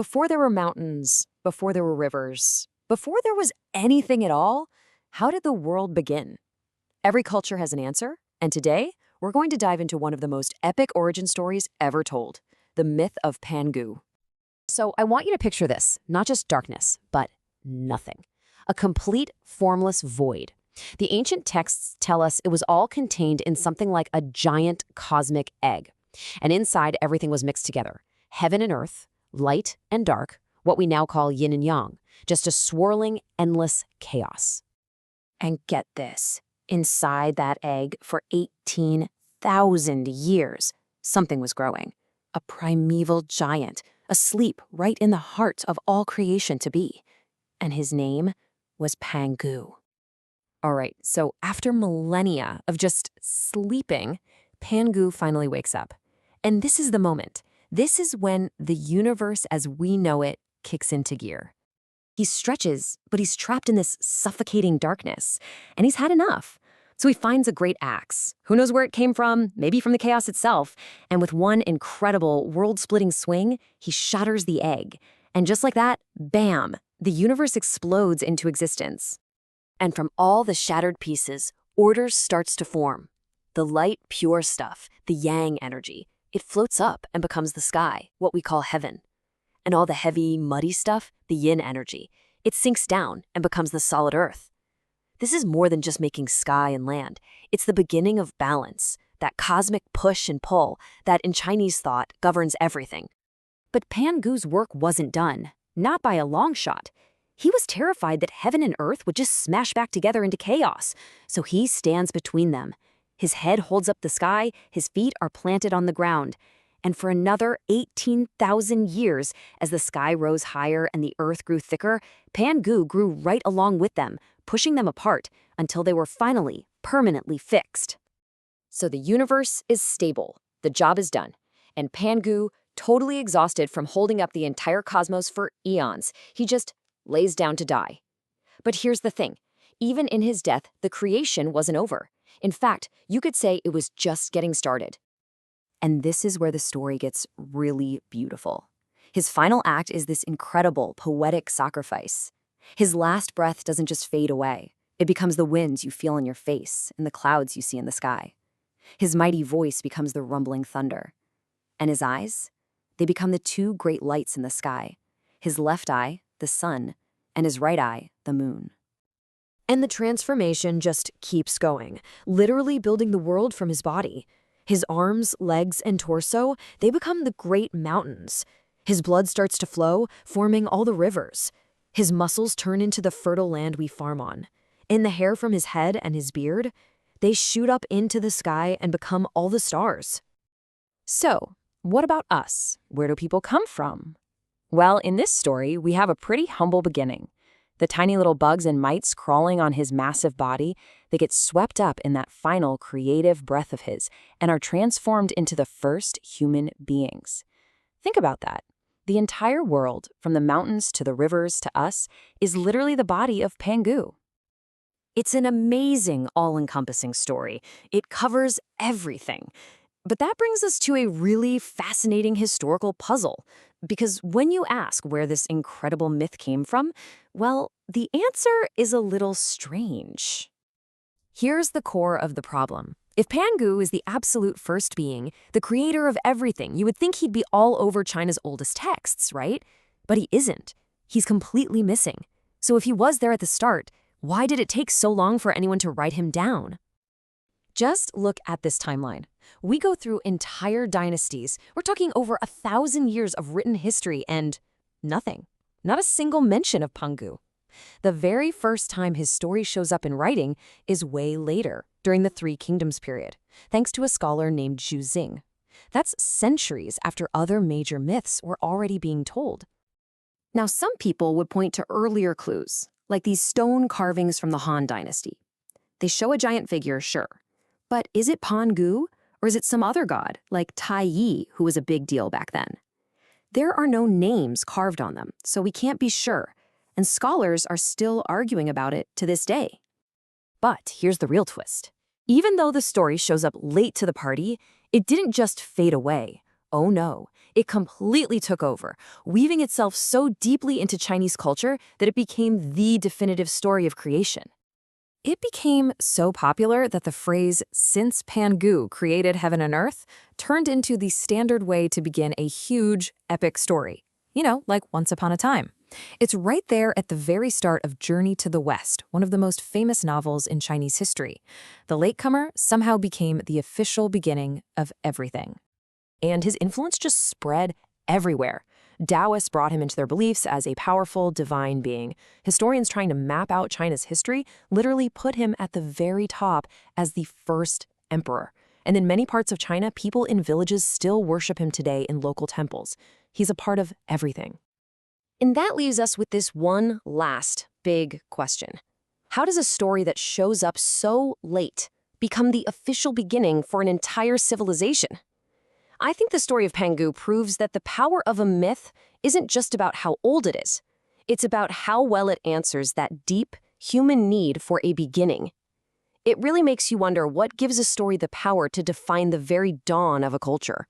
Before there were mountains, before there were rivers, before there was anything at all, how did the world begin? Every culture has an answer, and today we're going to dive into one of the most epic origin stories ever told, the myth of Pangu. So I want you to picture this, not just darkness, but nothing. A complete formless void. The ancient texts tell us it was all contained in something like a giant cosmic egg. And inside, everything was mixed together. Heaven and earth, light and dark, what we now call yin and yang, just a swirling, endless chaos. And get this, inside that egg for 18,000 years, something was growing. A primeval giant, asleep right in the heart of all creation to be. And his name was Pangu. All right, so after millennia of just sleeping, Pangu finally wakes up. And this is the moment. This is when the universe as we know it kicks into gear. He stretches, but he's trapped in this suffocating darkness, and he's had enough. So he finds a great axe. Who knows where it came from? Maybe from the chaos itself. And with one incredible world-splitting swing, he shatters the egg. And just like that, bam, the universe explodes into existence. And from all the shattered pieces, order starts to form. The light, pure stuff, the yang energy, it floats up and becomes the sky, what we call heaven. And all the heavy, muddy stuff, the yin energy, it sinks down and becomes the solid earth. This is more than just making sky and land. It's the beginning of balance, that cosmic push and pull that in Chinese thought governs everything. But Pangu's work wasn't done, not by a long shot. He was terrified that heaven and earth would just smash back together into chaos, so he stands between them. His head holds up the sky, his feet are planted on the ground. And for another 18,000 years, as the sky rose higher and the earth grew thicker, Pangu grew right along with them, pushing them apart until they were finally permanently fixed. So the universe is stable, the job is done, and Pangu, totally exhausted from holding up the entire cosmos for eons, he just lays down to die. But here's the thing, even in his death, the creation wasn't over. In fact, you could say it was just getting started. And this is where the story gets really beautiful. His final act is this incredible, poetic sacrifice. His last breath doesn't just fade away. It becomes the winds you feel in your face and the clouds you see in the sky. His mighty voice becomes the rumbling thunder. And his eyes? They become the two great lights in the sky. His left eye, the sun, and his right eye, the moon. And the transformation just keeps going, literally building the world from his body. His arms, legs, and torso, they become the great mountains. His blood starts to flow, forming all the rivers. His muscles turn into the fertile land we farm on. And the hair from his head and his beard, they shoot up into the sky and become all the stars. So, what about us? Where do people come from? Well, in this story, we have a pretty humble beginning. The tiny little bugs and mites crawling on his massive body, they get swept up in that final creative breath of his and are transformed into the first human beings. Think about that. The entire world, from the mountains to the rivers to us, is literally the body of Pangu. It's an amazing, all-encompassing story. It covers everything. But that brings us to a really fascinating historical puzzle. Because when you ask where this incredible myth came from, well, the answer is a little strange. Here's the core of the problem. If Pangu is the absolute first being, the creator of everything, you would think he'd be all over China's oldest texts, right? But he isn't. He's completely missing. So if he was there at the start, why did it take so long for anyone to write him down? Just look at this timeline. We go through entire dynasties. We're talking over 1,000 years of written history and nothing. Not a single mention of Pangu. The very first time his story shows up in writing is way later, during the Three Kingdoms period, thanks to a scholar named Zhou. That's centuries after other major myths were already being told. Now, some people would point to earlier clues, like these stone carvings from the Han Dynasty. They show a giant figure, sure. But is it Pangu, or is it some other god, like Tai Yi, who was a big deal back then? There are no names carved on them, so we can't be sure, and scholars are still arguing about it to this day. But here's the real twist. Even though the story shows up late to the party, it didn't just fade away. Oh no, It completely took over, weaving itself so deeply into Chinese culture that it became the definitive story of creation. It became so popular that the phrase, "since Pangu created heaven and earth," turned into the standard way to begin a huge, epic story. Like Once Upon a Time. It's right there at the very start of Journey to the West, one of the most famous novels in Chinese history. The Latecomer somehow became the official beginning of everything. And his influence just spread everywhere. Taoists brought him into their beliefs as a powerful, divine being. Historians trying to map out China's history literally put him at the very top as the first emperor. And in many parts of China, people in villages still worship him today in local temples. He's a part of everything. And that leaves us with this one last big question. How does a story that shows up so late become the official beginning for an entire civilization? I think the story of Pangu proves that the power of a myth isn't just about how old it is. It's about how well it answers that deep human need for a beginning. It really makes you wonder what gives a story the power to define the very dawn of a culture.